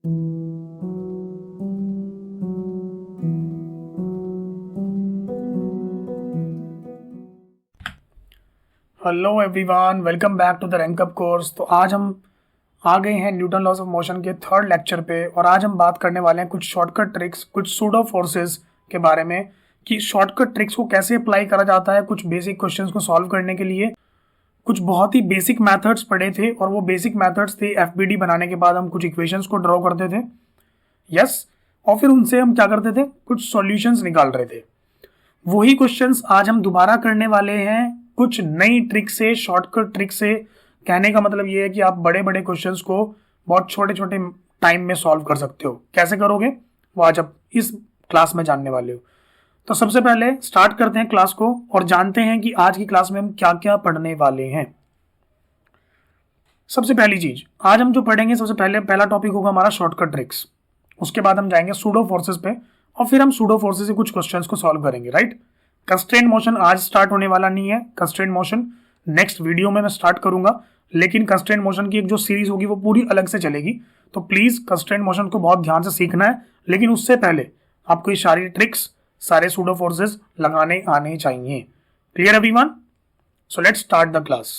Hello everyone, welcome back to the rank up course. तो आज हम आ गए हैं न्यूटन लॉज ऑफ मोशन के थर्ड लेक्चर पे और आज हम बात करने वाले हैं कुछ शॉर्टकट ट्रिक्स, कुछ सूडो फोर्सेस के बारे में कि शॉर्टकट ट्रिक्स को कैसे अप्लाई करा जाता है कुछ बेसिक क्वेश्चंस को सॉल्व करने के लिए। कुछ बहुत ही बेसिक मेथड्स पढ़े थे और वो बेसिक मेथड्स थे एफबीडी बनाने के बाद हम कुछ इक्वेशंस को ड्रॉ करते थे, यस, और फिर उनसे हम क्या करते थे, कुछ सॉल्यूशंस निकाल रहे थे। वही क्वेश्चंस आज हम दोबारा करने वाले हैं कुछ नई ट्रिक से, शॉर्टकट ट्रिक से। कहने का मतलब ये है कि आप बड़े बड़े क्वेश्चंस को बहुत छोटे छोटे टाइम में सॉल्व कर सकते हो। कैसे करोगे वो आज आप इस क्लास में जानने वाले हो। तो सबसे पहले स्टार्ट करते हैं क्लास को और जानते हैं कि आज की क्लास में हम क्या क्या पढ़ने वाले हैं। सबसे पहली चीज आज हम जो पढ़ेंगे, सबसे पहला टॉपिक होगा हमारा शॉर्टकट ट्रिक्स। उसके बाद हम जाएंगे सूडो फोर्सेस पे और फिर हम सूडो फोर्सेस से कुछ क्वेश्चंस को सॉल्व करेंगे, राइट। कंस्ट्रेंट मोशन आज स्टार्ट होने वाला नहीं है। कंस्ट्रेंट मोशन नेक्स्ट वीडियो में मैं स्टार्ट करूंगा, लेकिन कंस्ट्रेंट मोशन की एक जो सीरीज होगी वो पूरी अलग से चलेगी। तो प्लीज कंस्ट्रेंट मोशन को बहुत ध्यान से सीखना है, लेकिन उससे पहले आपको ये सारी ट्रिक्स, सारे सूडो फोर्सेस लगाने आने चाहिए। Clear everyone? So let's start the class.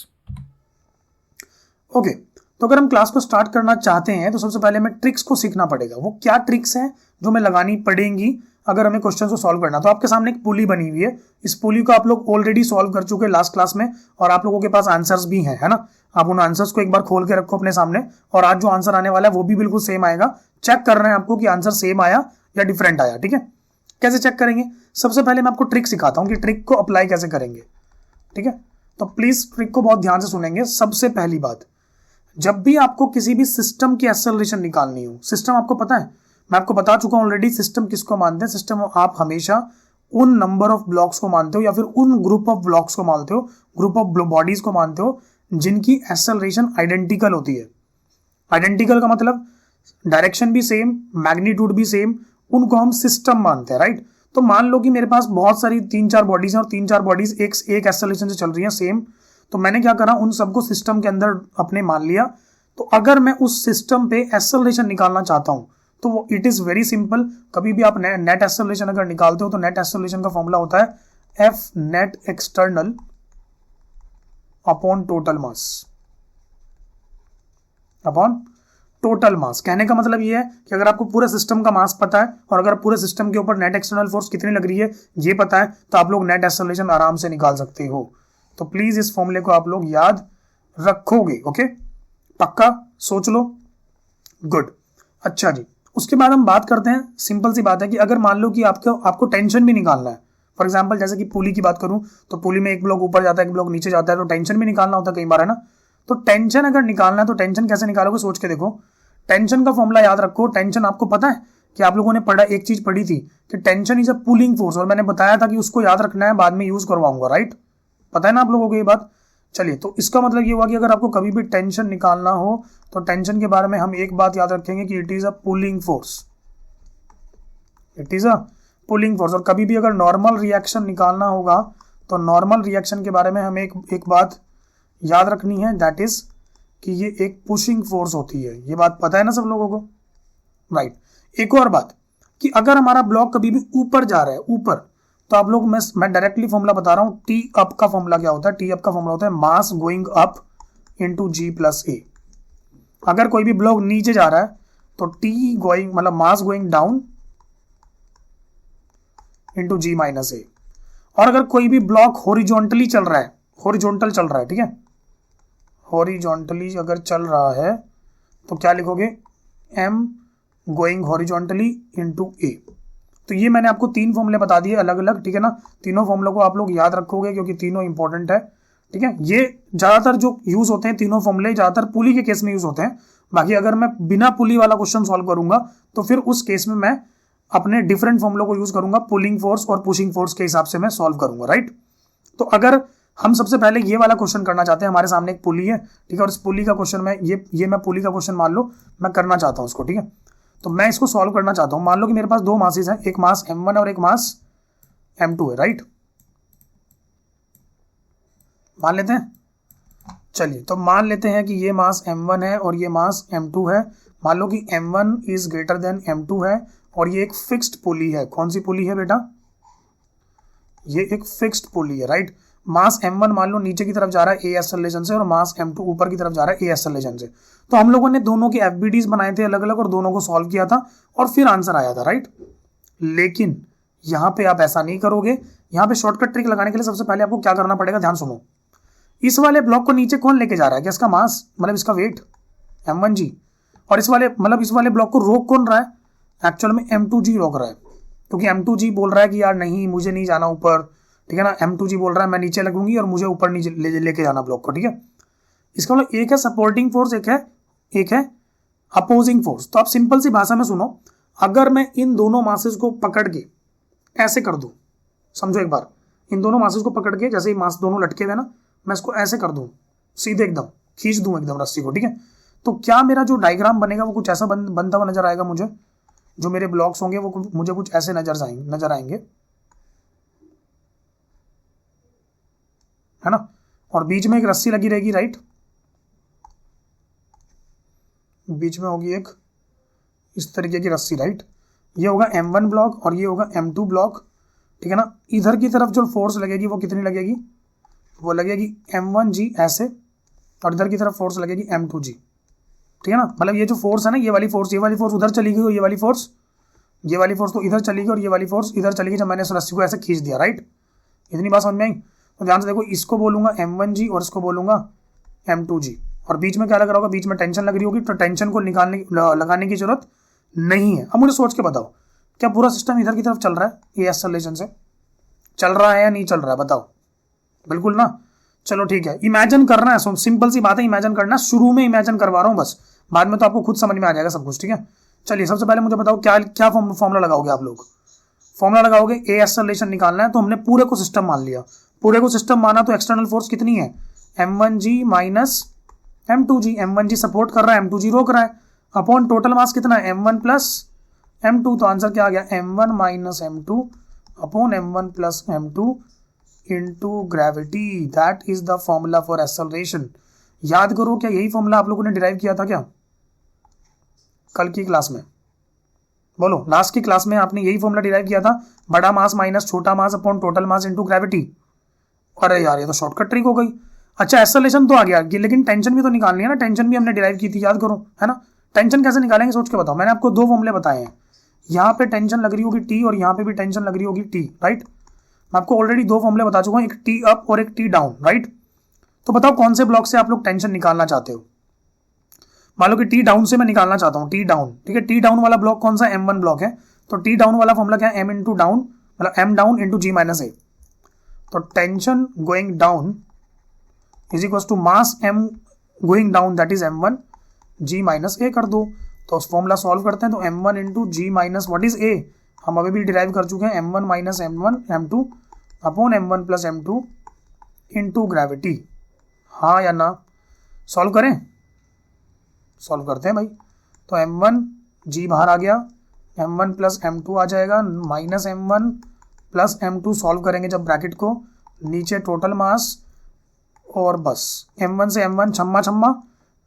Okay, तो अगर हम क्लास को स्टार्ट करना चाहते हैं तो सबसे पहले हमें ट्रिक्स को सीखना पड़ेगा। वो क्या ट्रिक्स हैं जो हमें लगानी पड़ेंगी अगर हमें क्वेश्चन को सॉल्व करना। तो आपके सामने एक पुली बनी हुई है, इस पुली को आप लोग ऑलरेडी सॉल्व कर चुके लास्ट क्लास में और आप लोगों के पास आंसर्स भी हैं, है ना। आप उन आंसर्स को एक बार खोल के रखो अपने सामने और आज जो आंसर आने वाला है वो भी बिल्कुल सेम आएगा। चेक कर रहे हैं आपको कि आंसर सेम आया या डिफरेंट आया, ठीक है। कैसे चेक करेंगे? सबसे पहले मैं आपको ट्रिक सिखाता हूँ कि ट्रिक को अप्लाई कैसे करेंगे, ठीक है। तो प्लीज ट्रिक को बहुत ध्यान से सुनेंगे। सबसे पहली बात, जब भी आपको किसी भी सिस्टम की एक्सेलरेशन निकालनी हो, सिस्टम आपको पता है, मैं आपको बता चुका हूं ऑलरेडी सिस्टम किसको मानते हैं। सिस्टम आप हमेशा उन नंबर ऑफ ब्लॉक्स को मानते हो या फिर उन ग्रुप ऑफ ब्लॉक्स को मानते हो, ग्रुप ऑफ बॉडीज को मानते हो जिनकी एक्सेलरेशन आइडेंटिकल होती है। आइडेंटिकल का मतलब डायरेक्शन भी सेम, मैग्नीट्यूड भी सेम, उनको हम सिस्टम मानते हैं, राइट। तो मान लो कि मेरे पास बहुत सारी 3-4 बॉडीज हैं और 3-4 बॉडीज एक एक्सेलरेशन से चल रही हैं सेम। तो मैंने क्या करा, उन सबको सिस्टम के अंदर अपने मान लिया। तो अगर मैं उस सिस्टम पे एक्सेलरेशन निकालना चाहता हूं तो वो इट इज वेरी सिंपल। कभी भी आप नेट एक्सेलरेशन अगर निकालते हो तो नेट एक्सेलरेशन का फॉर्मूला होता है F net external upon total mass, upon total mass. कहने का मतलब ये है कि अगर आपको पूरे सिस्टम का मास पता है और अगर पूरे सिस्टम के ऊपर नेट एक्सटर्नल फोर्स कितनी लग रही है ये पता है, तो आप लोग नेट एक्सेलरेशन आराम से निकाल सकते हो। तो प्लीज इस फॉर्मूले को आप लोग याद रखोगे, ओके, पक्का सोच लो, गुड। अच्छा जी, उसके बाद हम बात करते हैं, सिंपल सी बात है कि अगर मान लो कि आपको टेंशन भी निकालना है। फॉर एग्जांपल जैसे कि पुली की बात करूं तो पुली में एक ब्लॉक ऊपर जाता है, एक ब्लॉक नीचे जाता है, तो टेंशन भी निकालना होता है कई बार, है ना। तो टेंशन अगर निकालना है तो टेंशन कैसे निकालोगे, सोच के देखो। टेंशन का फॉर्मूला याद रखो। टेंशन आपको पता है कि आप लोगों ने पढ़ा, एक चीज पढ़ी थी कि tension is a pulling force, और मैंने बताया था कि उसको याद रखना है, बाद में यूज करवाऊंगा, राइट। पता है ना आप लोगों को ये बात। चलिए, तो इसका मतलब ये हुआ कि अगर आपको कभी भी टेंशन निकालना हो तो टेंशन के बारे में हम एक बात याद रखेंगे कि it is a pulling force, it is a pulling force. और कभी भी अगर नॉर्मल रिएक्शन निकालना होगा तो नॉर्मल रिएक्शन के बारे में हमें एक बात याद रखनी है, दैट इज कि ये एक पुशिंग फोर्स होती है। ये बात पता है ना सब लोगों को, राइट। एक और बात कि अगर हमारा ब्लॉक कभी भी ऊपर जा रहा है, ऊपर, तो आप लोग, मैं डायरेक्टली फॉर्मूला बता रहा हूं। टी अप का फॉर्मूला क्या होता है? टी अप का फॉर्मूला होता है मास गोइंग अप इनटू जी प्लस ए। अगर कोई भी ब्लॉक नीचे जा रहा है तो टी गोइंग मतलब मास गोइंग डाउन इनटू जी माइनस ए। और अगर कोई भी ब्लॉक हॉरिजॉन्टली चल रहा है, हॉरिजॉन्टल चल रहा है, ठीक है, हॉरिजॉन्टली अगर चल रहा है तो क्या लिखोगे? एम गोइंग हॉरिजॉन्टली इनटू ए। तो ये मैंने आपको 3 फॉर्मूले बता दिए अलग अलग, ठीक है ना। तीनों फॉर्मूलों को आप लोग याद रखोगे क्योंकि तीनों इंपॉर्टेंट है, ठीक है। ये ज्यादातर जो यूज होते हैं तीनों फॉर्मूले ज्यादातर पुली के केस में यूज होते हैं। बाकी अगर मैं बिना पुली वाला क्वेश्चन सॉल्व करूंगा तो फिर उस केस में मैं अपने डिफरेंट फॉर्मूलों को यूज करूंगा, पुलिंग फोर्स और पुशिंग फोर्स के हिसाब से मैं सॉल्व करूंगा, राइट। तो अगर हम सबसे पहले ये वाला क्वेश्चन करना चाहते हैं, हमारे सामने एक पुली है, ठीक है, और इस पुली का क्वेश्चन मैं ये मैं पुली का क्वेश्चन मान लो मैं करना चाहता हूं इसको, ठीक है। तो मैं इसको सॉल्व करना चाहता हूं। मान लो कि मेरे पास 2 मासेस हैं, एक मास m1 है और एक मास m2 है, राइट। मान लेते हैं। चलिए तो मान लेते हैं कि ये मास m1 है और ये मास m2 है। मान लो कि m1 is greater than m2 है और ये एक फिक्स्ड पुली है। कौन सी पुली है बेटा? ये एक फिक्स्ड पुली है, राइट। मास m1 मान लो नीचे की तरफ जा रहा है a एक्सेलरेशन से और मास m2 ऊपर की तरफ जा रहा है a एक्सेलरेशन से। तो हम लोगों ने दोनों के FBDs बनाए थे अलग अलग और दोनों को सॉल्व किया था और फिर आंसर आया था, राइट। लेकिन यहाँ पे आप ऐसा नहीं करोगे। यहाँ पे शॉर्टकट ट्रिक लगाने के लिए सबसे पहले आपको क्या करना पड़ेगा, ध्यान सुनो। इस वाले ब्लॉक को नीचे कौन लेके जा रहा है? क्या इसका मास मतलब इसका वेट m1g, और इस वाले मतलब इस वाले ब्लॉक को रोक कौन रहा है? एक्चुअल में m2g रोक रहा है, क्योंकि m2g बोल रहा है कि यार नहीं मुझे नहीं जाना ऊपर, ठीक है ना। m2g बोल रहा है मैं नीचे लगूंगी और मुझे ऊपर नीचे लेके जाना ब्लॉक को, ठीक है। इसका मतलब एक है सपोर्टिंग फोर्स, एक है अपोजिंग फोर्स। तो आप सिंपल सी भाषा में सुनो, अगर मैं इन दोनों मासेस को पकड़ के ऐसे कर दूं, समझो एक बार, इन दोनों मासेस को पकड़ के, जैसे ही मास दोनों लटके हुए ना, मैं इसको ऐसे कर दूं, सीधे एकदम खींच दूं एकदम रस्सी को, ठीक है। तो क्या मेरा जो डायग्राम बनेगा वो कुछ ऐसा बनता हुआ नजर आएगा मुझे। जो मेरे ब्लॉक्स होंगे वो मुझे कुछ ऐसे नजर आएंगे, है ना। और बीच में एक रस्सी लगी रहेगी, राइट। बीच में होगी एक इस तरीके की रस्सी, राइट। ये होगा m1 ब्लॉक और ये होगा m2 ब्लॉक, ठीक है ना। इधर की तरफ जो फोर्स लगेगी वो कितनी लगेगी? वो लगेगी m1g ऐसे, और इधर की तरफ फोर्स लगेगी m2g, ठीक है ना। मतलब ये जो फोर्स है ना, ये वाली फोर्स उधर चली गई और ये वाली फोर्स तो इधर चली गई और ये वाली फोर्स इधर चली गई जब मैंने इस रस्सी को ऐसे खींच दिया, राइट। इतनी बात समझ में आई? तो ध्यान से देखो, इसको बोलूंगा m1g और इसको बोलूंगा m2g, और बीच में क्या लग रहा होगा? बीच में टेंशन लग रही होगी, तो टेंशन को लगाने की जरूरत नहीं है। अब मुझे सोच के बताओ, क्या पूरा सिस्टम इधर की तरफ चल रहा है? ये एक्सेलरेशन से चल रहा है या नहीं चल रहा है? बताओ। बिल्कुल ना। चलो ठीक है, इमेजिन करना है, सिंपल सी बात है, इमेजिन करना है। शुरू में इमेजिन करवा रहा हूं बस, बाद में तो आपको खुद समझ में आ जाएगा सब कुछ, ठीक है। चलिए सबसे पहले मुझे बताओ क्या क्या फॉर्मूला लगाओगे आप लोग? फॉर्मूला लगाओगे, ए एक्सेलरेशन निकालना है, तो हमने पूरे को सिस्टम मान लिया। पूरे को सिस्टम माना तो एक्सटर्नल फोर्स कितनी है? m1g minus m2g। m1g support कर रहा है, m2g रोक रहा है, अपॉन टोटल मास कितना है? m1 plus m2। तो आंसर क्या आ गया? m1 minus m2 upon m1 plus m2 into gravity. That is the formula for acceleration. याद करो, क्या यही फॉर्मूला आप लोगों ने डिराइव किया था क्या कल की क्लास में? बोलो, लास्ट की क्लास में आपने यही फॉर्मूला डिराइव किया था, बड़ा मास माइनस छोटा mass upon total mass into gravity. अरे यार, ये तो शॉर्टकट ट्रिक हो गई। अच्छा, एक्सेलरेशन तो आ गया, लेकिन टेंशन भी तो निकालनी है ना। टेंशन भी हमने डिराइव की थी, याद करो, है ना। टेंशन कैसे निकालेंगे सोच के बताओ। मैंने आपको दो फॉर्मूले बताए हैं, यहाँ पे टेंशन लग रही होगी टी और यहाँ पे भी टेंशन लग रही होगी टी, राइट। मैं आपको ऑलरेडी दो फॉर्मूले बता चुका हूँ, एक टी अप और एक टी डाउन, राइट। तो बताओ कौन से ब्लॉक से आप लोग टेंशन निकालना चाहते हो? मान लो कि टी डाउन से मैं निकालना चाहता हूँ, टी डाउन, ठीक है। टी डाउन वाला ब्लॉक कौन सा? m1 ब्लॉक है। तो टी डाउन वाला फॉर्मूला क्या है? m इंटू डाउन, मतलब m down into g minus a। तो tension going down is equal to mass m going down, that is m1 g minus a कर दो। तो उस फॉर्मूला सॉल्व करते हैं, तो m1 into g minus what is a, हम अभी भी डिराइव कर चुके हैं, m1 minus m2 upon m1 plus m2 into gravity. हाँ या ना? सॉल्व करें? सॉल्व करते हैं भाई। तो m1 g बाहर आ गया, m1 प्लस m2 आ जाएगा, minus m1 plus m2 solve करेंगे जब ब्रैकेट को, नीचे टोटल मास और बस m1 से m1 छम्मा।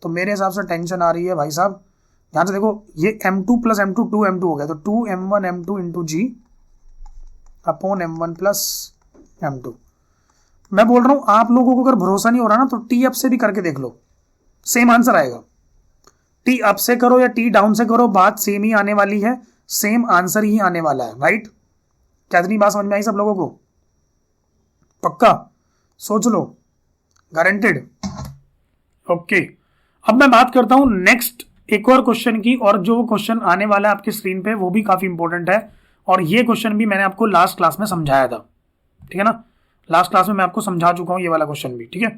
तो मेरे हिसाब से टेंशन आ रही है भाई साहब, ध्यान से देखो, ये m2 प्लस m2 2m2 हो गया, तो 2m1 m2 इंटू जी अपॉन m1 प्लस m2। मैं बोल रहा हूं, आप लोगों को अगर भरोसा नहीं हो रहा ना, तो टी अप से भी करके देख लो, सेम आंसर आएगा। टी अप से करो या टी डाउन से करो, बात सेम ही आने वाली है, सेम आंसर ही आने वाला है, राइट। क्या इतनी बात समझ में आई सब लोगों को? पक्का? सोच लो, गारंटेड? ओके। अब मैं बात करता हूं नेक्स्ट एक और क्वेश्चन की, और जो क्वेश्चन आने वाला है आपकी स्क्रीन पे वो भी काफी इंपॉर्टेंट है, और ये क्वेश्चन भी मैंने आपको लास्ट क्लास में समझाया था, ठीक है ना। लास्ट क्लास में मैं आपको समझा चुका हूं ये वाला क्वेश्चन भी, ठीक है।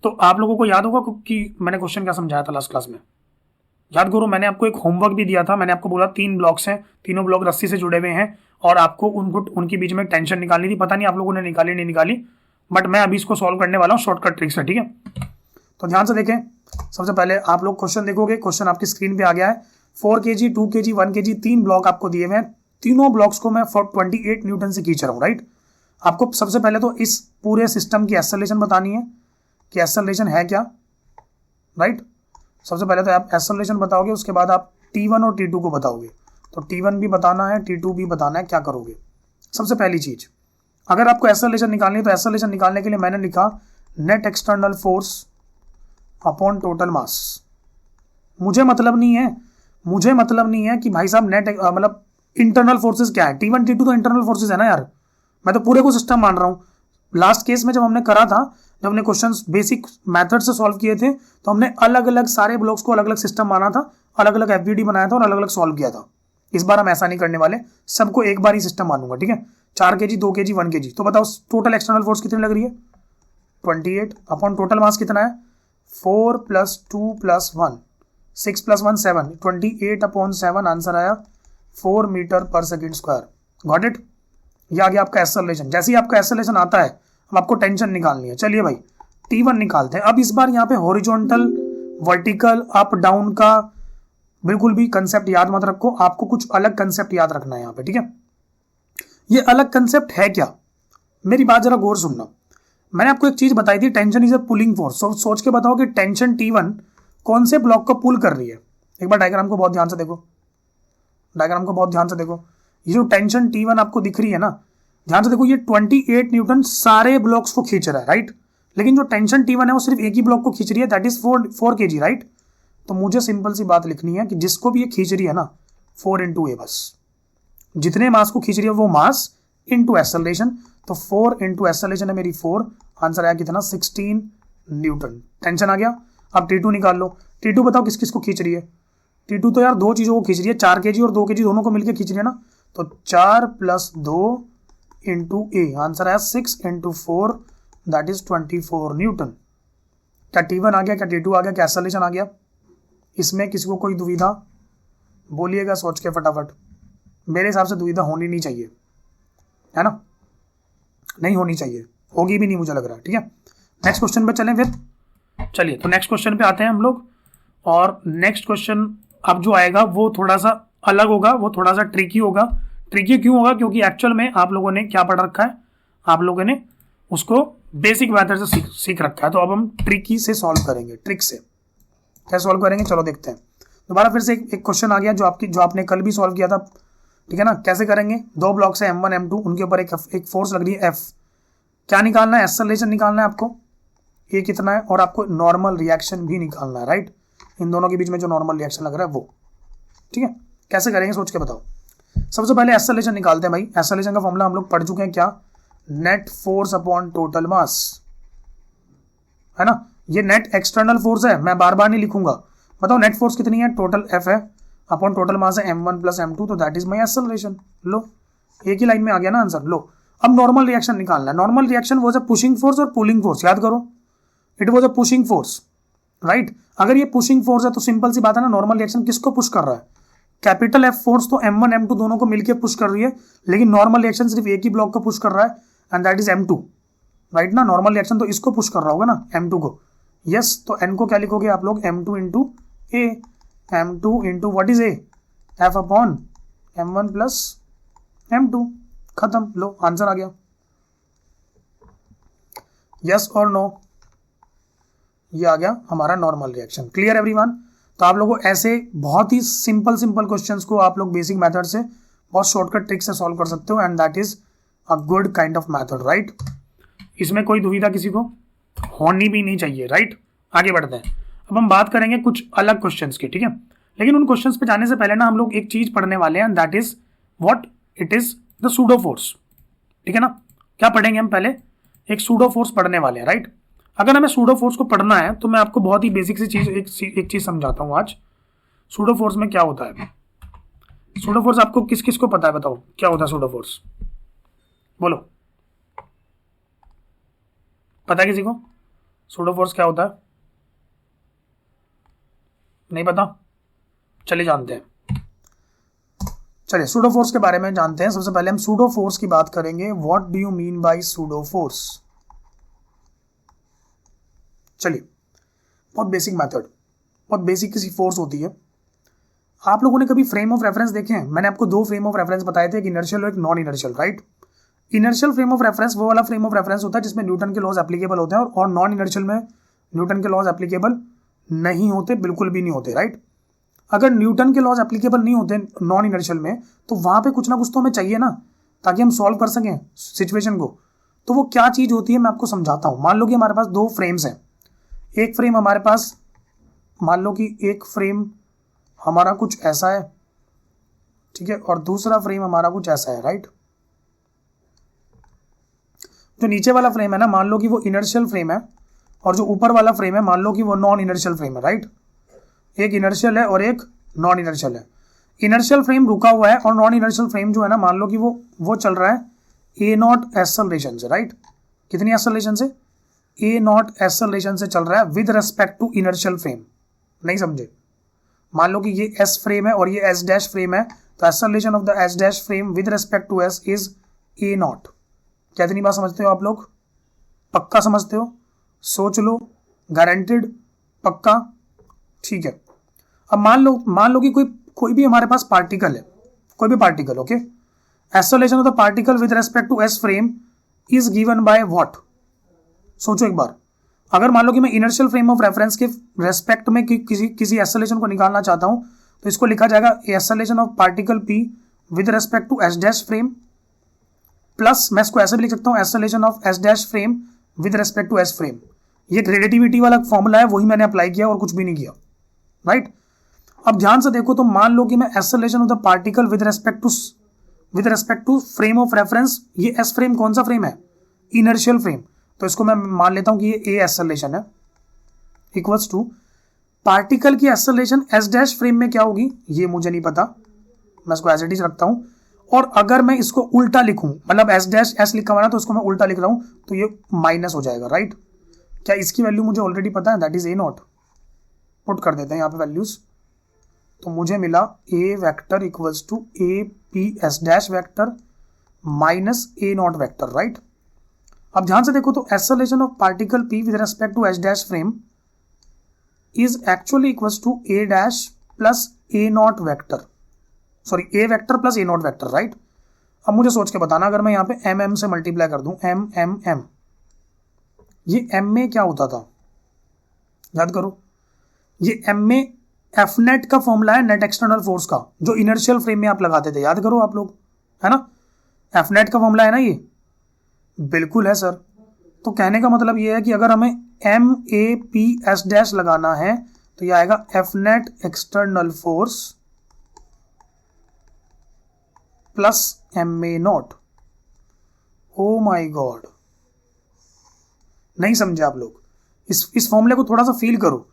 तो आप लोगों को याद होगा कि मैंने क्वेश्चन क्या समझाया था लास्ट क्लास में? याद करो, मैंने आपको एक होमवर्क भी दिया था। मैंने आपको बोला 3 ब्लॉक्स हैं, तीनों ब्लॉक रस्सी से जुड़े हुए हैं, और आपको उनके बीच में टेंशन निकालनी थी। पता नहीं आप लोगों ने निकाली नहीं निकाली, बट मैं अभी इसको सॉल्व करने वाला हूँ शॉर्टकट ट्रिक से, ठीक है। तो ध्यान से देखें, सबसे पहले आप लोग क्वेश्चन देखोगे, क्वेश्चन आपकी स्क्रीन पे आ गया है। 4 kg, 2 kg, 1 kg 3 ब्लॉक आपको दिए हुए हैं। तीनों ब्लॉक्स को मैं 28 न्यूटन से खींच रहा हूँ, राइट। आपको सबसे पहले तो इस पूरे सिस्टम की एक्सेलरेशन बतानी है, कि एक्सेलरेशन है क्या, राइट। सबसे पहले तो आप एक्सेलरेशन बताओगे, उसके बाद आप T1 और T2 को बताओगे। तो T1 भी बताना है, T2 भी बताना है, क्या करोगे। सबसे पहली चीज, अगर आपको एक्सेलरेशन निकालनी है तो एक्सेलरेशन निकालने के लिए मैंने लिखा net external force upon total mass. मुझे मतलब नहीं है कि भाई साहब नेट मतलब इंटरनल फोर्सेस क्या है। T1 T2 तो इंटरनल फोर्सेस है ना यार, मैं तो पूरे को सिस्टम मान रहा हूं। लास्ट केस में जब हमने करा था, जब हमने क्वेश्चंस बेसिक मेथड से सॉल्व किए थे, तो हमने अलग अलग सारे ब्लॉक्स को अलग अलग सिस्टम माना था, अलग अलग एफवीडी बनाया था और अलग अलग सॉल्व किया था। इस बार हम ऐसा नहीं करने वाले, सबको एक बार ही सिस्टम मानूंगा, ठीक है। 4 kg, 2 kg, 1 kg। तो बताओ टोटल एक्सटर्नल फोर्स कितनी लग रही है, 28 अपॉन टोटल मास कितना है, 4 + 2 + 1, 6 + 1 7, 28 अपॉन 7, आंसर आया 4 मीटर पर सेकेंड स्क्वायर। Got it. ये आ गया आपका एक्सेलरेशन। जैसे ही आपका एक्सेलरेशन आता है, अब आपको टेंशन निकालनी है। चलिए भाई T1 निकालते हैं। अब इस बार यहाँ पे हॉरिजॉन्टल, वर्टिकल, अप डाउन का बिल्कुल भी कंसेप्ट याद मत रखो, आपको कुछ अलग कंसेप्ट याद रखना है यहाँ पे, ठीक है। ये अलग कंसेप्ट है क्या, मेरी बात जरा गौर सुनना। मैंने आपको एक चीज बताई थी, tension is a pulling force. सोच के बताओ कि टेंशन T1 कौन से ब्लॉक को पुल कर रही है। एक बार डायग्राम को बहुत ध्यान से देखो, डायग्राम को बहुत ध्यान से देखो। ये जो टेंशन T1 आपको दिख रही है ना, ध्यान से देखो, ये 28 न्यूटन सारे ब्लॉक्स को खींच रहा है, राइट। लेकिन जो टेंशन T1 है वो सिर्फ एक ही ब्लॉक को खींच रही है, दैट इज 4 kg, राइट। तो मुझे सिंपल सी बात लिखनी है कि जिसको भी ये खींच रही है ना, 4 × A बस। जितने मास को खींच रही है वो मास इंटू एक्सेलरेशन। तो 4 × एक्सेलरेशन है मेरी 4, आंसर आया कितना, 16 न्यूटन। टेंशन आ गया। अब T2 निकाल लो। T2 बताओ किस किस को खींच रही है। T2 तो यार दो चीजों को खींच रही है, 4 kg और 2 kg दोनों को मिलकर खींच रही है ना। तो 4 + 2 × A, आंसर आया 6 × 4, दैट इज 24 न्यूटन। क्या T1 आ गया, क्या T2 आ गया, क्या एक्सेलरेशन आ गया। इसमें किसी को कोई दुविधा बोलिएगा सोच के फटाफट। मेरे हिसाब से दुविधा होनी नहीं चाहिए, है ना, नहीं होनी चाहिए, होगी भी नहीं मुझे लग रहा है, ठीक है। नेक्स्ट क्वेश्चन पे चलें फिर। चलिए तो नेक्स्ट क्वेश्चन पे आते हैं हम लोग। और नेक्स्ट क्वेश्चन अब जो आएगा वो थोड़ा सा अलग होगा, वो थोड़ा सा ट्रिकी होगा। ट्रिकी क्यों होगा, क्योंकि एक्चुअल में आप लोगों ने क्या पढ़ रखा है, आप लोगों ने उसको बेसिक मेथड से सीख रखा है। तो अब हम ट्रिकी से सॉल्व करेंगे, ट्रिक से क्या सॉल्व करेंगे, चलो देखते हैं। दोबारा फिर से एक क्वेश्चन आ गया जो आपने कल भी सॉल्व किया था, ठीक है ना। कैसे करेंगे, दो ब्लॉक से M1 M2, उनके ऊपर एक फोर्स लग रही है F। क्या निकालना है, एक्सेलरेशन निकालना है आपको, ये कितना है, और आपको नॉर्मल रिएक्शन भी निकालना है, राइट। इन दोनों के बीच में जो नॉर्मल रिएक्शन लग रहा है वो, ठीक है। कैसे करेंगे सोच के बताओ। सबसे पहले एक्सेलरेशन निकालते हैं भाई। एक्सेलरेशन का फॉर्मूला हम लोग पढ़ चुके हैं, क्या, net force upon total mass, है ना। ये नेट एक्सटर्नल फोर्स है, मैं बार बार नहीं लिखूंगा। बताओ नेट फोर्स कितनी है, टोटल F है, अपॉन टोटल मास है M1 + M2, तो दैट इज माई एक्सेलरेशन। लो एक ही लाइन में आ गया ना आंसर। लो अब नॉर्मल रिएक्शन निकालना है। Normal reaction was a pushing force और पुलिंग फोर्स, याद करो, it was a pushing force, right. अगर ये पुशिंग फोर्स है तो सिंपल सी बात है ना, नॉर्मल रिएक्शन किसको पुश कर रहा है, कैपिटल F फोर्स तो M1 M2 दोनों को मिलकर पुश कर रही है, लेकिन नॉर्मल रिएक्शन सिर्फ एक ही ब्लॉक को पुश कर रहा है, and that is M2, right ना। नॉर्मल रिएक्शन तो इसको पुश कर रहा होगा ना, M2 को। यस, तो N को क्या लिखोगे आप लोग, M2 × A, M2 × what is A, F upon M1 + M2, खत्म। लो आंसर आ गया, यस और नो, ये आ गया हमारा नॉर्मल रिएक्शन। Clear everyone. तो आप लोगों को ऐसे बहुत ही सिंपल क्वेश्चंस को आप लोग बेसिक मेथड से बहुत शॉर्टकट ट्रिक से सॉल्व कर सकते हो, and that is a good kind of method, right. इसमें कोई दुविधा किसी को होनी भी नहीं चाहिए, राइट। आगे बढ़ते हैं। अब हम बात करेंगे कुछ अलग क्वेश्चंस की, ठीक है। लेकिन उन क्वेश्चंस पे जाने से पहले ना हम लोग एक चीज पढ़ने वाले हैं, that is what it is the pseudo force, ठीक है ना। क्या पढ़ेंगे हम, पहले एक सूडो फोर्स पढ़ने वाले हैं, राइट। अगर हमें सूडो फोर्स को पढ़ना है तो मैं आपको बहुत ही बेसिक सी चीज एक चीज समझाता हूं आज। सूडो फोर्स में क्या होता है, सूडो फोर्स आपको किस किस को पता है, बताओ क्या होता है सूडो फोर्स, बोलो, पता है किसी को सूडो फोर्स क्या होता है, नहीं पता, चलिए जानते हैं। चलिए सूडो फोर्स के बारे में जानते हैं। सबसे पहले हम सूडो फोर्स की बात करेंगे। What do you mean by pseudo force. चलिए बहुत बेसिक मेथड, बहुत बेसिक किसी फोर्स होती है। आप लोगों ने कभी फ्रेम ऑफ रेफरेंस देखे हैं, मैंने आपको दो फ्रेम ऑफ रेफरेंस बताए थे, एक इनर्शियल और एक non inertial, right. Inertial frame of reference वो वाला फ्रेम ऑफ रेफरेंस होता है जिसमें न्यूटन के लॉज एप्लीकेबल होते हैं, और नॉन इनर्शियल में न्यूटन के लॉज एप्लीकेबल नहीं होते, बिल्कुल भी नहीं होते, राइट। अगर न्यूटन के लॉज एप्लीकेबल नहीं होते नॉन इनर्शियल में, तो वहां पे कुछ ना कुछ तो हमें चाहिए ना, ताकि हम सॉल्व कर सकें सिचुएशन को। तो वो क्या चीज होती है मैं आपको समझाता हूं। मान लो कि हमारे पास दो फ्रेम्स हैं। एक फ्रेम हमारे पास, मान लो कि एक फ्रेम हमारा कुछ ऐसा है, ठीक है, और दूसरा फ्रेम हमारा कुछ ऐसा है, राइट। जो नीचे वाला फ्रेम है ना, मान लो कि वो इनर्शियल फ्रेम है, और जो ऊपर वाला फ्रेम है मान लो कि वो नॉन इनर्शियल फ्रेम है, राइट। एक इनर्शियल है और एक नॉन इनर्शियल है। इनर्शियल फ्रेम रुका हुआ है और नॉन इनर्शियल फ्रेम जो है ना, मान लो कि वो चल रहा है ए नॉट एक्सेलरेशन से, राइट। कितनी एक्सेलरेशन से? ए नॉट एक्सेलरेशन से चल रहा है with respect to inertial frame. नहीं समझे? मान लो कि ये एस फ्रेम है और ये एस डैश फ्रेम है, तो acceleration of the S dash frame with respect to S is a naught. क्या इतनी बात समझते हो आप लोग? पक्का समझते हो? सोच लो, गारंटेड, पक्का, ठीक है। अब मान लो कि कोई भी हमारे पास पार्टिकल है, कोई भी particle, okay. Acceleration of the particle with respect to S frame is given by what? सोचो एक बार। अगर मान लो कि मैं इनर्शियल फ्रेम ऑफ रेफरेंस के रेस्पेक्ट में किसी एक्सेलरेशन को निकालना चाहता हूं, तो इसको लिखा जाएगा acceleration of particle P with respect to S dash frame, plus मैं इसको ऐसे भी लिख सकता हूं acceleration of S dash frame with respect to S frame. ये रिलेटिविटी वाला फॉर्मूला है, वही मैंने अप्लाई किया और कुछ भी नहीं किया, राइट। अब ध्यान से देखो, तो मान लो कि मैं acceleration of the particle with respect to frame of reference, ये एस फ्रेम कौन सा फ्रेम है? Inertial frame. तो इसको मैं मान लेता हूं कि ये ए एक्सेलरेशन है, इक्वल्स टू पार्टिकल की एक्सेलरेशन एस डैश फ्रेम में क्या होगी ये मुझे नहीं पता, मैं इसको एज इट इज रखता हूं। और अगर मैं इसको उल्टा लिखूं, मतलब एस डैश एस लिखा हुआ ना, तो इसको मैं उल्टा लिख रहा हूं, तो ये माइनस हो जाएगा, राइट। क्या इसकी वैल्यू मुझे ऑलरेडी पता है? That is a naught. Put कर देते हैं यहाँ पे वैल्यूज, तो मुझे मिला a vector equals to a P S dash vector minus a naught vector, right. अब ध्यान से देखो, तो acceleration of particle P with respect to S dash frame is actually equals to a dash plus a naught vector, sorry a vector plus a naught vector, right. अब मुझे सोच के बताना, अगर मैं यहाँ पे एम एम से मल्टीप्लाई कर दूं, एम एम एम, ये एम में क्या होता था? याद करो, ये एम में एफ नेट का फॉर्मूला है, नेट एक्सटर्नल फोर्स का, जो इनर्शियल फ्रेम में आप लगाते थे, याद करो आप लोग, है ना। एफ नेट का फॉर्मूला है ना ये, बिल्कुल है सर। तो कहने का मतलब ये है कि अगर हमें m a P S dash लगाना है, तो ये आएगा F net external force plus m a naught. Oh my God, नहीं समझे आप लोग? इस फॉर्मूले को थोड़ा सा फील करो।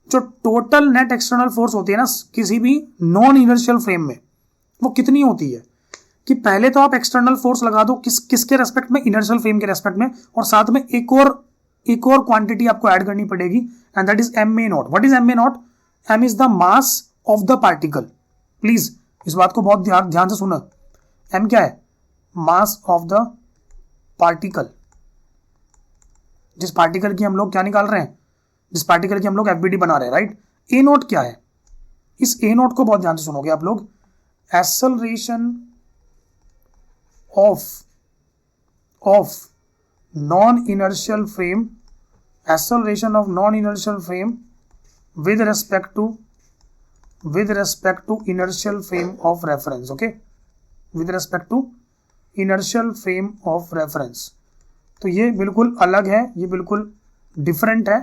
जो टोटल नेट एक्सटर्नल फोर्स होती है ना किसी भी नॉन इनर्शियल फ्रेम में, वो कितनी होती है कि पहले तो आप एक्सटर्नल फोर्स लगा दो किसके रेस्पेक्ट में? इनर्शियल फ्रेम के रेस्पेक्ट में, और साथ में एक और क्वांटिटी आपको ऐड करनी पड़ेगी, and that is m a naught. What is m a naught? M is the mass of the particle. Please इस बात को बहुत ध्यान से सुनो। एम क्या है? Mass of the particle. जिस पार्टिकल की हम लोग क्या निकाल रहे हैं, जिस पार्टिकल की हम लोग एफबीडी बना रहे हैं, राइट। ए नोट क्या है? इस ए नोट को बहुत ध्यान से सुनोगे आप लोग। Acceleration of non inertial frame, acceleration of non inertial frame with respect to inertial frame of reference, okay, with respect to inertial frame of reference. तो ये बिल्कुल अलग है, ये बिल्कुल डिफरेंट है।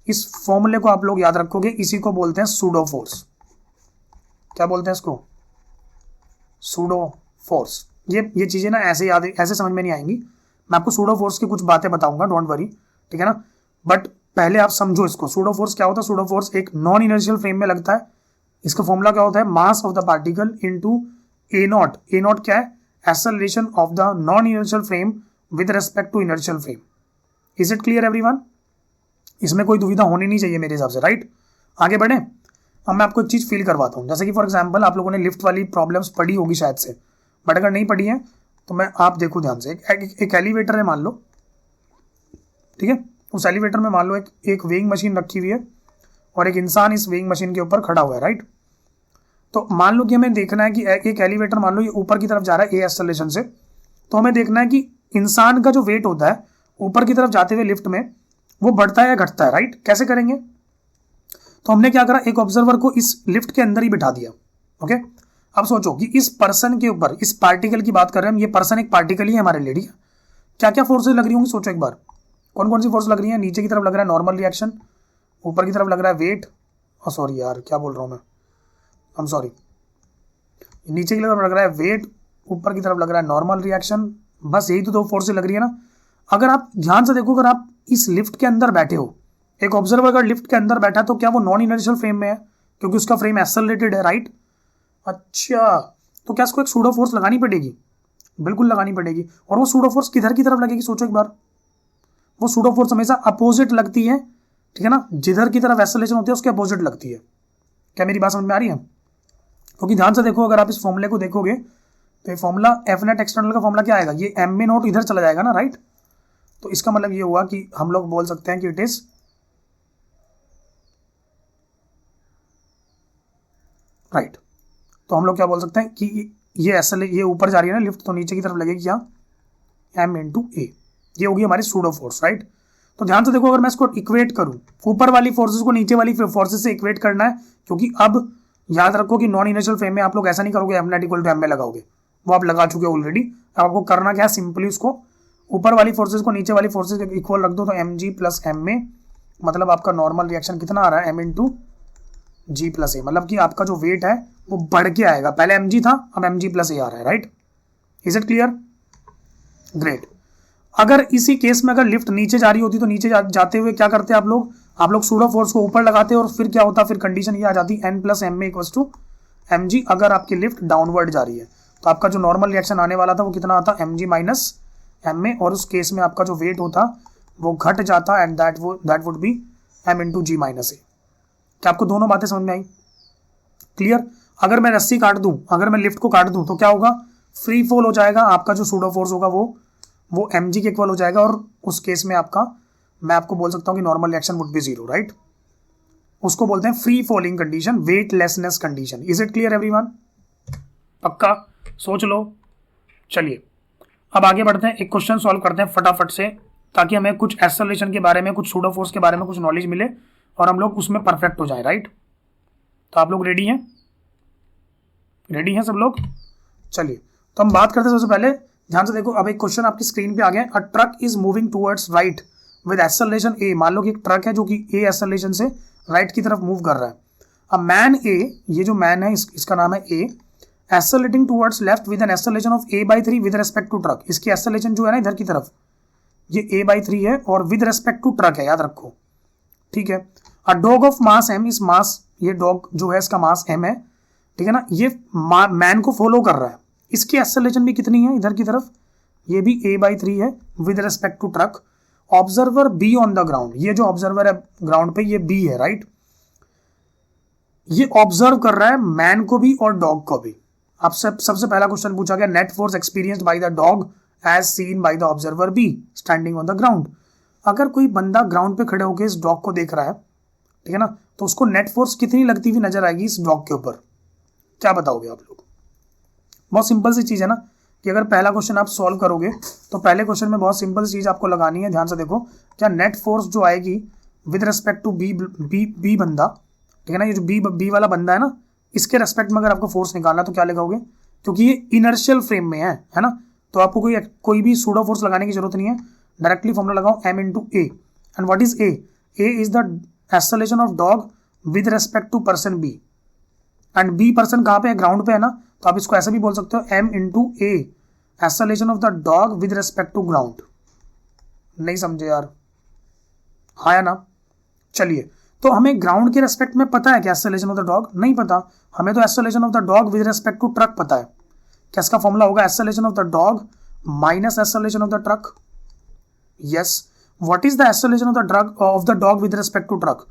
इस फॉर्मूले को आप लोग याद रखोगे, इसी को बोलते हैं सूडो फोर्स। क्या बोलते हैं इसको? Pseudo force. ये चीजें ना ऐसे समझ में नहीं आएंगी, मैं आपको सूडो फोर्स की कुछ बातें बताऊंगा, डोंट वरी, ठीक है ना। बट पहले आप समझो इसको। सूडो फोर्स क्या होता है? सूडो फोर्स एक नॉन इनर्शियल फ्रेम में लगता है। इसका फॉर्मूला क्या होता है? Mass of the particle into a naught. A naught क्या है? Acceleration of the non inertial frame with respect to inertial frame. Is it clear everyone? इसमें कोई दुविधा होनी नहीं चाहिए मेरे हिसाब से, राइट। आगे बढ़े। अब मैं आपको एक चीज फील करवाता हूँ, जैसे कि फॉर एग्जांपल आप लोगों ने लिफ्ट वाली प्रॉब्लम्स पढ़ी होगी शायद से, बट अगर नहीं पढ़ी है तो मैं आप देखो ध्यान से। एक एलिवेटर है मान लो, ठीक है। उस एलिवेटर में मान लो एक वेइंग मशीन रखी हुई है और एक इंसान इस वेइंग मशीन के ऊपर खड़ा हुआ है, राइट। तो मान लो कि हमें देखना है कि एक एलिवेटर मान लो ये ऊपर की तरफ जा रहा है ए एक्सेलरेशन से, तो हमें देखना है कि इंसान का जो वेट होता है ऊपर की तरफ जाते हुए लिफ्ट में, वो बढ़ता है या घटता है, राइट। कैसे करेंगे? तो हमने क्या करा, एक ऑब्जर्वर को इस लिफ्ट के अंदर ही बिठा दिया। ओके, अब सोचो कि इस पर्सन के ऊपर, इस पार्टिकल की बात कर रहे हैं हम, ये पर्सन एक पार्टिकल ही है हमारे लिए। क्या क्या फोर्सेज लग रही होंगी सोचो एक बार, कौन कौन सी फोर्स लग रही है? नीचे की तरफ लग रहा है नॉर्मल रिएक्शन, ऊपर की तरफ लग रहा है वेट, सॉरी यार क्या बोल रहा हूं मैं, आई एम सॉरी, नीचे की तरफ लग रहा है वेट, ऊपर की तरफ लग रहा है नॉर्मल रिएक्शन। बस यही तो दो फोर्सेज लग रही है ना। अगर आप ध्यान से देखो, अगर आप इस लिफ्ट के अंदर बैठे हो, एक ऑब्जर्वर अगर लिफ्ट के अंदर बैठा तो क्या वो नॉन इनर्शियल फ्रेम में है? क्योंकि उसका फ्रेम एक्सेलरेटेड है, राइट। अच्छा, तो क्या इसको एक सूडो फोर्स लगानी पड़ेगी? बिल्कुल लगानी पड़ेगी। और वो सूडो फोर्स किधर की तरफ लगेगी सोचो एक बार। वो सूडो फोर्स हमेशा अपोजिट लगती है, ठीक है ना, जिधर की तरफ एक्सेलरेशन होती है उसके अपोजिट लगती है। क्या मेरी बात समझ में आ रही है? क्योंकि ध्यान से देखो, अगर आप इस फॉर्मूले को देखोगे तो ये फॉर्मूला एफ नेट एक्सटर्नल का फॉर्मूला क्या आएगा, ये एम ए नोट इधर चला जाएगा ना, राइट। तो इसका मतलब ये हुआ कि हम लोग बोल सकते हैं कि इट इज राइट। तो हम लोग क्या बोल सकते हैं कि ये ऊपर जा रही है ना लिफ्ट, तो नीचे की तरफ लगेगी क्या, एम इंटू ए। ये होगी हमारी सूडो फोर्स, राइट। तो ध्यान से देखो, अगर मैं इसको इक्वेट करूं, ऊपर वाली फोर्सेस को नीचे वाली फोर्सेस से इक्वेट करना है, क्योंकि अब याद रखो कि नॉन इनर्शियल फ्रेम में आप लोग ऐसा नहीं करोगे m net equal to m a लगाओगे, वो आप लगा चुके हो ऑलरेडी। अब आपको करना क्या है, सिंपली उसको ऊपर वाली फोर्सेस को नीचे वाली फोर्सेस के इक्वल रख दो, तो m g plus m a, मतलब आपका नॉर्मल रिएक्शन कितना आ रहा है, m into g plus a, मतलब कि आपका जो वेट है वो बढ़ के आएगा। पहले एम जी था, अब एम जी प्लस ए आ रहा है, right. Is it clear? Great. अगर इसी केस में अगर लिफ्ट नीचे जा रही होती तो नीचे जाते हुए क्या करते आप लोग सूडो फोर्स को ऊपर लगाते और फिर क्या होता, फिर कंडीशन ये आ जाती N plus m a equal to m g. अगर आपकी लिफ्ट डाउनवर्ड जा रही है तो आपका जो नॉर्मल रिएक्शन आने वाला था वो कितना आता, m g minus m a, और उस केस में आपका जो वेट होता वो घट जाता, and that would be m into g minus a. क्या आपको दोनों बातें समझ में आई? क्लियर? अगर मैं रस्सी काट दूं, अगर मैं लिफ्ट को काट दूं तो क्या होगा, फ्री फॉल हो जाएगा, आपका जो सूडो फोर्स होगा वो एम जी के इक्वल हो जाएगा, और उस केस में मैं आपको बोल सकता हूं कि normal reaction would be zero, right. उसको बोलते हैं free falling condition, weightlessness condition. Is it clear everyone? पक्का? सोच लो। चलिए अब आगे बढ़ते हैं, एक क्वेश्चन सॉल्व करते हैं फटाफट से, ताकि हमें कुछ एक्सेलरेशन के बारे में, कुछ सूडो फोर्स के बारे में कुछ नॉलेज मिले और हम लोग उसमें परफेक्ट हो जाए, राइट। तो आप लोग रेडी हैं? रेडी हैं सब लोग? चलिए तो हम बात करते हैं। सबसे पहले ध्यान से देखो, अब एक क्वेश्चन आपकी स्क्रीन पे आ गया। A truck is moving towards right with acceleration a. मान लो कि एक ट्रक है जो कि ए एक्सेलरेशन से राइट की तरफ मूव कर रहा है। अब मैन ए, ये जो मैन है इसका नाम है a, accelerating towards left with an acceleration of a/3 with respect to truck. इसकी एक्सेलरेशन जो है ना इधर की तरफ, ये a/3 है और विद रिस्पेक्ट टू ट्रक है, याद रखो, ठीक है। A dog of mass m, इस मास, ये डॉग जो है इसका मास m है, ठीक है ना, ये मैन को फॉलो कर रहा है। इसकी एक्सेलरेशन भी कितनी है इधर की तरफ, ये भी a/3 है with respect to truck. Observer B on the ground, ये जो ऑब्जर्वर है ग्राउंड पे ये बी है, राइट। ये ऑब्जर्व कर रहा है मैन को भी और डॉग को भी। आपसे सबसे पहला क्वेश्चन पूछा गया, net force experienced by the dog as seen by the observer B standing on the ground. अगर कोई बंदा ग्राउंड पे खड़े होकर इस डॉग को देख रहा है, ठीक है ना, तो उसको नेट फोर्स कितनी लगती हुई नजर आएगी इस डॉग के ऊपर? क्या बताओगे आप लोग? बहुत सिंपल सी चीज है ना, कि अगर पहला क्वेश्चन आप सॉल्व करोगे तो पहले क्वेश्चन में बहुत सिंपल सी चीज आपको लगानी है। ध्यान से देखो, क्या नेट फोर्स जो आएगी विद रिस्पेक्ट टू बी बंदा, ठीक है ना, ये जो बी वाला बंदा है ना, इसके रेस्पेक्ट में अगर आपको फोर्स निकालना तो क्या लगाओगे? क्योंकि ये इनर्शियल फ्रेम में है ना, तो आपको कोई भी सूडो फोर्स लगाने की जरूरत नहीं है, डायरेक्टली फॉर्मूला लगाओ m into a. And what is a? a is the acceleration of dog with respect to person b, and b person कहाँ पे है, ग्राउंड पे है ना, तो आप इसको ऐसे भी बोल सकते हो m into a, acceleration of the dog with respect to ground. नहीं समझे यार? हाँ या ना? चलिए, तो हमें ग्राउंड के रेस्पेक्ट में पता है क्या एक्सेलरेशन ऑफ द डॉग? नहीं पता। हमें तो acceleration of the dog with respect to truck पता है। क्या इसका फॉर्मूला होगा, acceleration of the dog minus acceleration of the truck? Yes. What is the acceleration of the dog with respect to truck?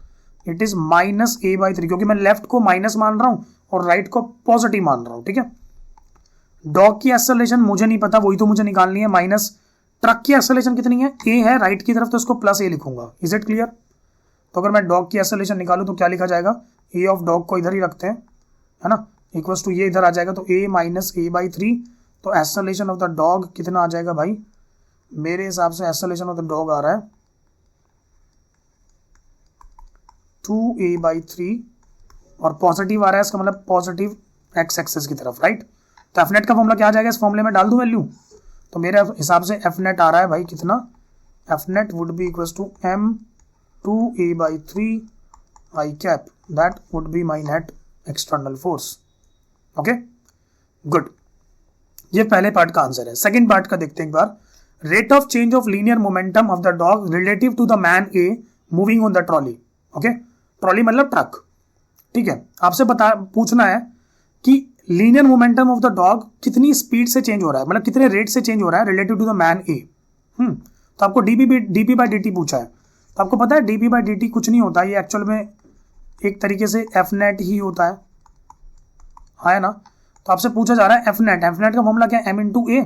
It is minus a/3, क्योंकि मैं left को minus मान रहा हूं और राइट को पॉजिटिव मान रहा हूं, ठीक है। डॉग की एक्सेलरेशन मुझे नहीं पता, वही तो मुझे निकालनी है, माइनस ट्रक की एक्सेलरेशन कितनी है, a है राइट की तरफ, तो इसको प्लस a लिखूंगा। Is it clear? तो अगर मैं डॉग की एक्सेलरेशन निकालूं तो क्या लिखा जाएगा, ए ऑफ डॉग को इधर ही रखते हैं, है ना, इक्वल्स टू ये इधर आ जाएगा, तो a माइनस a/3 तो एक्सेलरेशन ऑफ द डॉग कितना आ जाएगा भाई, मेरे हिसाब से एक्सेलरेशन ऑफ द डॉग आ रहा है 2a/3 और पॉजिटिव आ रहा है, इसका मतलब पॉजिटिव एक्स एक्सेस की तरफ, राइट। तो एफ नेट का फॉर्मूला क्या आ जाएगा, इस फॉर्मूले में डाल दूं वैल्यू, तो मेरे हिसाब से एफ नेट आ रहा है भाई कितना, F net would be equal to m 2a/3 i cap, that would be my net external force. Okay good, ये पहले पार्ट का आंसर है। सेकेंड पार्ट का देखते हैं एक बार। Rate of change of linear momentum of the dog relative to the man A moving on the trolley. Okay, trolley मतलब ट्रक, ठीक है। आपसे पूछना है कि linear momentum of the dog कितनी स्पीड से चेंज हो रहा है, मतलब कितने रेट से चेंज हो रहा है रिलेटिव टू द मैन ए। तो आपको डीपी बाई dt पूछा है, तो आपको पता है डीपी बाई dt कुछ नहीं होता, ये एक्चुअल में एक तरीके से एफ नेट ही होता है ना। तो आपसे पूछा जा रहा है एफ नेट का फॉर्मूला क्या है, m इंटू ए।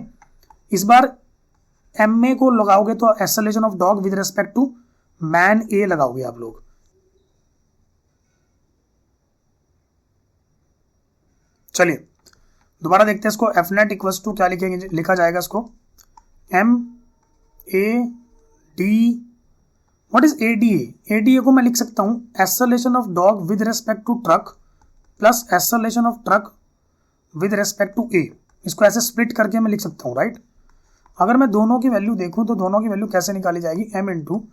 इस बार एम ए को लगाओगे तो acceleration of dog with respect to man A लगाओगे आप लोग। चलिए दोबारा देखते हैं इसको, एफ नेट इक्वल्स टू क्या लिखेंगे, लिखा जाएगा इसको m a d, what is ADA को मैं लिख सकता हूं acceleration of dog with respect to truck plus acceleration of truck with respect to A. इसको ऐसे स्प्लिट करके मैं लिख सकता हूं, राइट। अगर मैं दोनों की वैल्यू देखूं तो दोनों की वैल्यू कैसे निकाली जाएगी, m इंटू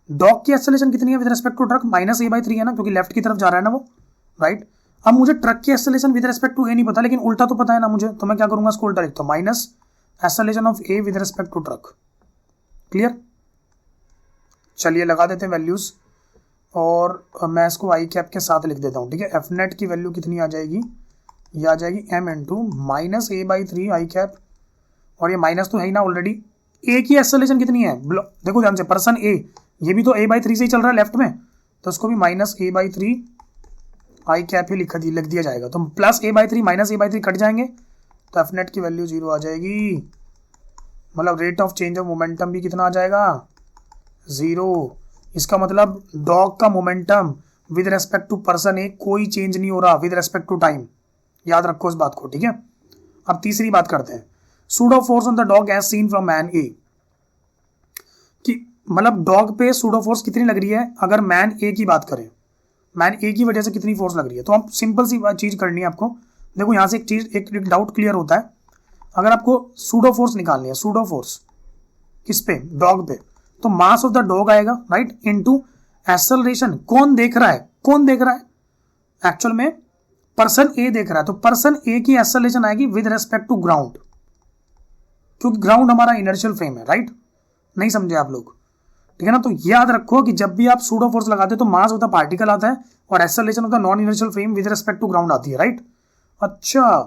डॉग की एक्सेलरेशन कितनी है with respect to truck, -a/3 है ना, क्योंकि लेफ्ट की तरफ जा रहा है ना वो, राइट। अब मुझे ट्रक की एक्सेलरेशन विद रेस्पेक्ट टू ए नहीं पता, लेकिन उल्टा तो पता है ना मुझे, तो मैं क्या करूंगा, इसको उल्टा लिखता हूं, minus acceleration of A with respect to truck. Clear, चलिए लगा देते हैं वैल्यूज, और मैं इसको आई कैप के साथ लिख देता हूं, ठीक है। एफ नेट की वैल्यू कितनी आ जाएगी, ये आ जाएगी m इंटू -a/3 आई कैप, और ये माइनस तो है ही ना ऑलरेडी। ए की एक्सेलरेशन कितनी है, देखो ध्यान से, पर्सन ए, ये भी तो a/3 से ही चल रहा है लेफ्ट में, तो उसको भी -a/3 आई कैप ही लिख दिया जाएगा। तो plus a/3 minus a/3 cut जाएंगे, तो एफ नेट की वैल्यू 0 आ जाएगी, मतलब rate of change of momentum भी कितना आ जाएगा, 0। इसका मतलब डॉग का momentum with respect to person A कोई चेंज नहीं हो रहा विद रेस्पेक्ट टू टाइम, याद रखो इस बात को, ठीक है। अब तीसरी बात करते हैं, pseudo force on the dog as seen from man A, कि मतलब डॉग पे सूडो फोर्स कितनी लग रही है, अगर मैन ए की बात करें, मैन ए की वजह से कितनी फोर्स लग रही है। तो हम सिंपल सी चीज करनी है आपको, देखो यहां से एक चीज, एक डाउट क्लियर होता है। अगर आपको सूडो फोर्स निकालनी है, सूडो फोर्स किस पे, डॉग पे, तो मास ऑफ द डॉग आएगा, राइट, इनटू एक्सेलरेशन, कौन देख रहा है, एक्चुअल में पर्सन ए देख रहा है, तो पर्सन ए की एक्सेलरेशन आएगी विद रेस्पेक्ट टू ग्राउंड, क्योंकि ग्राउंड हमारा इनर्शियल फ्रेम है, राइट। नहीं समझे आप लोग, ठीक है ना। तो याद रखो कि जब भी आप सूडो फोर्स लगाते हो तो मास ऑफ द पार्टिकल आता है और acceleration of the non inertial frame with respect to ground आती है, राइट। अच्छा,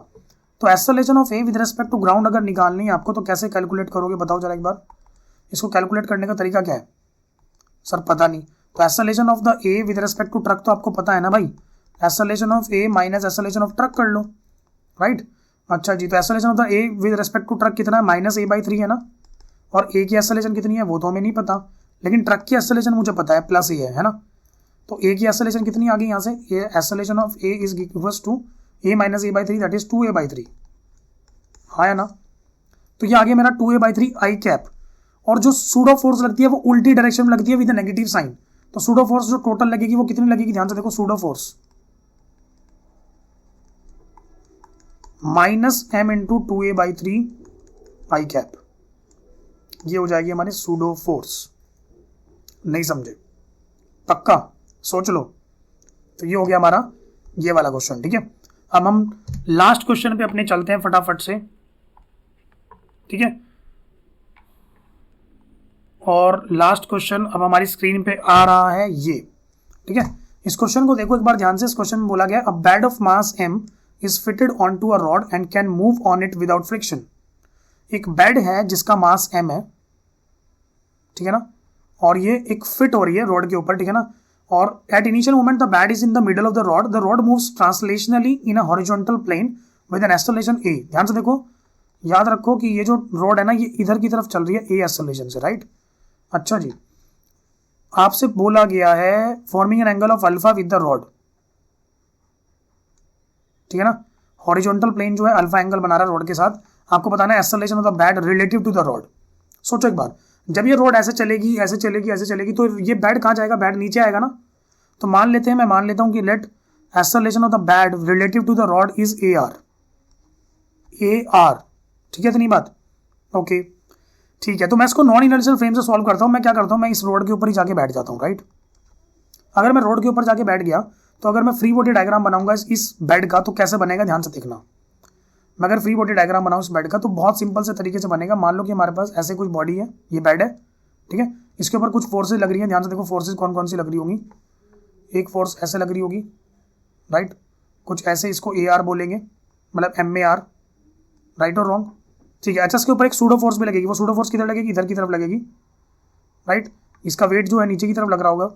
तो acceleration of A with respect to ground अगर निकालनी है आपको, तो कैसे कैलकुलेट करोगे, बताओ जरा एक बार। इसको कैलकुलेट करने का तरीका क्या है, सर पता नहीं। तो acceleration of the A with respect to truck तो आपको पता है ना भाई, acceleration of A minus acceleration of truck कर लो, राइट। अच्छा जी, तो acceleration of the A with respect to truck कितना है, -a/3 है ना, और ए की एक्सेलरेशन कितनी है वो तो हमें नहीं पता, लेकिन ट्रक की एक्सेलरेशन मुझे पता है, प्लस ए है ना। तो ए की एक्सेलरेशन कितनी आ गई यहाँ से, ये acceleration of A is equals to a minus a/3, that is 2a/3, हाँ है ना। तो ये आ गया मेरा 2a/3 आई कैप, और जो सूडो फोर्स लगती है वो उल्टी डायरेक्शन में लगती है विद नेगेटिव साइन। तो सूडो फोर्स जो टोटल लगेगी वो कितनी लगेगी, ध्यान से देखो, pseudo force -m into 2a/3 i cap, ये हो जाएगी हमारी सूडो फोर्स। नहीं समझे, पक्का सोच लो। तो ये हो गया हमारा ये वाला क्वेश्चन, ठीक है। अब हम लास्ट क्वेश्चन पे अपने चलते हैं फटाफट से, ठीक है। और लास्ट क्वेश्चन अब हमारी स्क्रीन पे आ रहा है ये, ठीक है। इस क्वेश्चन को देखो एक बार ध्यान से। इस क्वेश्चन में बोला गया, a bead of mass m is fitted onto a rod and can move on it without friction। एक बेड है जिसका मास m है, ठीक है ना, और ये एक फिट हो रही है रॉड के ऊपर, ठीक है ना। और at initial moment the bead is in the middle of the rod moves translationally in a horizontal plane with an acceleration a। ध्यान से देखो, याद रखो कि ये जो रॉड है ना, ये इधर की तरफ चल रही है a एक्सेलरेशन से, राइट। अच्छा जी, आपसे बोला गया है forming an angle of alpha with the rod, ठीक है ना। हॉरिजॉन्टल प्लेन जो है अल्फा एंगल बना रहा है रॉड के साथ। आपको बताना है acceleration of the bead relative to the rod. सोचो एक बार, जब ये रॉड ऐसे चलेगी ऐसे चलेगी ऐसे चलेगी तो ये बेड कहाँ जाएगा, बेड नीचे आएगा ना। तो मान लेते हैं, मैं मान लेता हूँ कि let acceleration of the bead relative to the rod is a r, ठीक है इतनी बात, ओके ठीक है। तो मैं इसको नॉन इनर्शियल फ्रेम से सॉल्व करता हूँ। मैं क्या करता हूँ, मैं इस रोड के ऊपर ही जाके बैठ जाता हूँ, राइट। अगर मैं रोड के ऊपर जाके बैठ गया तो अगर मैं फ्री बॉडी डायग्राम बनाऊंगा इस बेड का तो कैसे बनेगा, ध्यान से देखना। मैं अगर फ्री बॉडी डायग्राम बनाऊं इस बेड का तो बहुत सिंपल से तरीके से बनेगा। मान लो कि हमारे पास ऐसे कुछ बॉडी है, ये बेड है, ठीक है। इसके ऊपर कुछ फोर्सेज लग रही है, ध्यान से देखो फोर्सेज कौन कौन सी लग रही होंगी। एक फोर्स ऐसे लग रही होगी, राइट, कुछ ऐसे, इसको ए आर बोलेंगे, मतलब एम ए आर, राइट और रॉन्ग, ठीक है। अच्छा, इसके ऊपर एक सूडो फोर्स भी लगेगी। वो सूडो फोर्स किधर लगेगी, इधर की तरफ लगेगी, राइट। इसका वेट जो है नीचे की तरफ लग रहा होगा,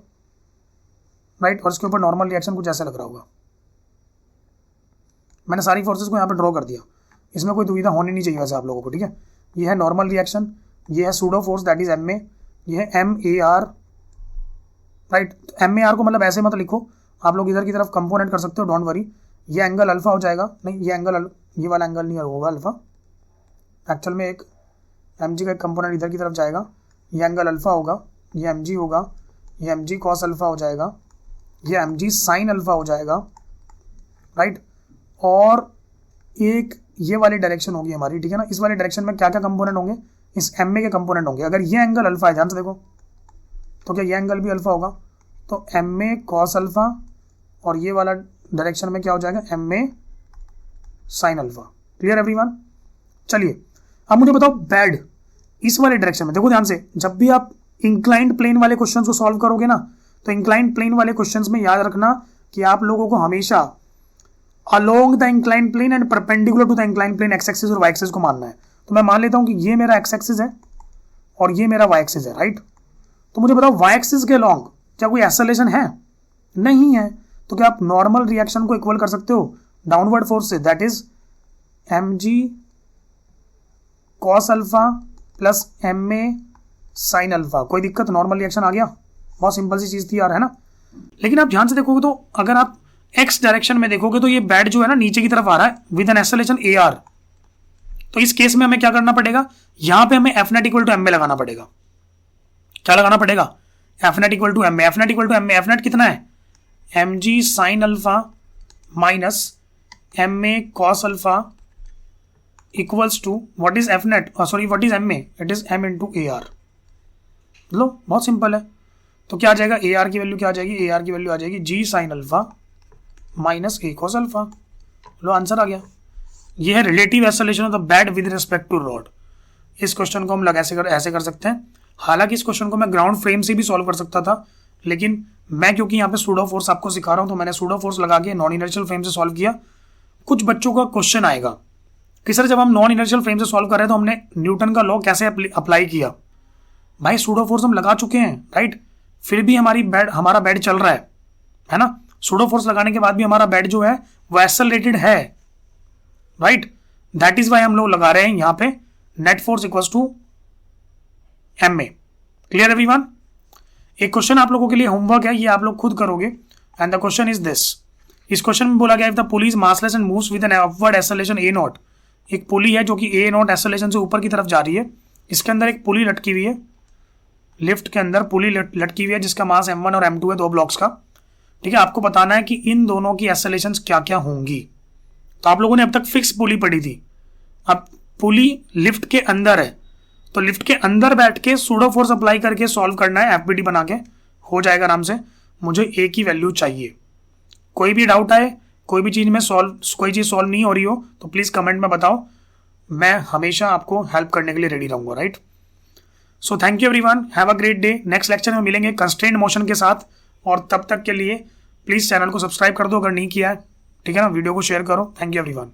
राइट। और इसके ऊपर नॉर्मल रिएक्शन कुछ ऐसा लग रहा होगा। मैंने सारी फोर्सेस को यहाँ पे ड्रॉ कर दिया, इसमें कोई दुविधा होनी नहीं चाहिए वैसे आप लोगों को, ठीक है। ये है नॉर्मल रिएक्शन, ये है pseudo force that is m a, ये है m a r, right. M a r को मतलब ऐसे मत लिखो, आप लोग इधर की तरफ कंपोनेंट कर सकते हो, डोंट वरी। ये एंगल अल्फा हो जाएगा, नहीं ये एंगल, ये वाला एंगल नहीं होगा अल्फा, एक्चुअल में एक एम जी का एक कंपोनेंट इधर की तरफ जाएगा, ये एंगल अल्फा होगा, ये एम जी होगा, ये एम जी कॉस अल्फा हो जाएगा, ये एम जी साइन अल्फा हो जाएगा, राइट। और एक ये वाली डायरेक्शन होगी हमारी, ठीक है ना। इस वाली डायरेक्शन में क्या क्या कंपोनेंट होंगे, इस एम ए के कंपोनेंट होंगे। अगर ये एंगल अल्फा है, ध्यान से देखो, तो क्या ये एंगल भी अल्फा होगा, तो एम ए कॉस अल्फा, और ये वाला डायरेक्शन में क्या हो जाएगा, m a sine alpha. Clear everyone. चलिए अब मुझे बताओ बेड इस वाले डायरेक्शन में, देखो ध्यान से, जब भी आप इंक्लाइंड प्लेन वाले क्वेश्चंस को सॉल्व करोगे ना, तो इंक्लाइंड प्लेन वाले क्वेश्चंस में याद रखना कि आप लोगों को हमेशा along the inclined plane and perpendicular to the inclined plane x axis और वाई एक्सिस को मानना है। तो मैं मान लेता हूं कि ये मेरा एक्स एक्सिस है और ये मेरा वाई एक्सिस है, राइट। तो मुझे बताओ वाई एक्सिस के अलोंग क्या कोई एक्सेलरेशन है, नहीं है। तो क्या आप नॉर्मल रिएक्शन को इक्वल कर सकते हो डाउनवर्ड फोर्स से, that is m g cos alpha plus m a sine alpha. कोई दिक्कत, नॉर्मल रिएक्शन आ गया, बहुत सिंपल सी चीज थी यार, है ना। लेकिन आप ध्यान से देखोगे तो अगर आप एक्स डायरेक्शन में देखोगे तो ये बेड जो है ना नीचे की तरफ आ रहा है with an acceleration A R. तो इस केस में हमें क्या करना पड़ेगा, यहां पे हमें F net equal to m a लगाना पड़ेगा। क्या लगाना पड़ेगा, F net equal to m a. F net equal to m a, F net कितना है, m g sine alpha minus m a cos alpha equals to what is F net, sorry what is m a, it is m into a r. लो बहुत simple है। तो क्या आ जाएगा, A R की value क्या आ जाएगी, ए आर की वैल्यू आ जाएगी g sine alpha minus a cos alpha. लो आंसर आ गया। ये है relative acceleration of the bead with respect to rod. इस क्वेश्चन को हम लोग ऐसे कर सकते हैं। हालांकि इस क्वेश्चन को मैं ग्राउंड फ्रेम से भी सॉल्व कर सकता था, लेकिन मैं क्योंकि यहाँ पे सूडो फोर्स आपको सिखा रहा हूँ तो मैंने सूडो फोर्स लगा के नॉन इनर्शियल फ्रेम से सॉल्व किया। कुछ बच्चों का क्वेश्चन आएगा कि सर जब हम नॉन इनर्शियल फ्रेम से सॉल्व कर रहे हैं तो हमने न्यूटन का लॉ कैसे अप्लाई किया। भाई सूडो फोर्स हम लगा चुके हैं, राइट, फिर भी हमारा बेड चल रहा है ना। सूडो फोर्स लगाने के बाद भी हमारा बेड जो है वो एक्सेलरेटेड है, राइट। दैट इज वाई हम लोग लगा रहे हैं यहाँ पे net force equals to m a. Clear everyone. एक क्वेश्चन आप लोगों के लिए होमवर्क है, ये आप लोग खुद करोगे and the question is this. इस क्वेश्चन में बोला गया if the pulley is massless and moves with an upward acceleration A not. एक पुली है जो कि ए नॉट एक्सेलरेशन से ऊपर की तरफ जा रही है, इसके अंदर एक पुली लटकी हुई है, लिफ्ट के अंदर पुली लटकी हुई है जिसका मास m1 और m2 है, दो ब्लॉक्स का, ठीक है। आपको बताना है कि इन दोनों की एक्सेलरेशंस क्या क्या होंगी। तो आप लोगों ने अब तक फिक्स पुली पढ़ी थी, अब पुली लिफ्ट के अंदर है तो लिफ्ट के अंदर बैठ के सूडो फोर्स अप्लाई करके सॉल्व करना है, एफबीडी बना के हो जाएगा आराम से। मुझे ए की वैल्यू चाहिए। कोई भी डाउट आए, कोई भी चीज में कोई चीज सॉल्व नहीं हो रही हो तो प्लीज कमेंट में बताओ, मैं हमेशा आपको हेल्प करने के लिए रेडी रहूंगा, right. So thank you everyone, have a great day. Next lecture में मिलेंगे कंस्ट्रेंट मोशन के साथ, और तब तक के लिए प्लीज चैनल को सब्सक्राइब कर दो अगर नहीं किया है, ठीक है ना। वीडियो को शेयर करो। Thank you everyone.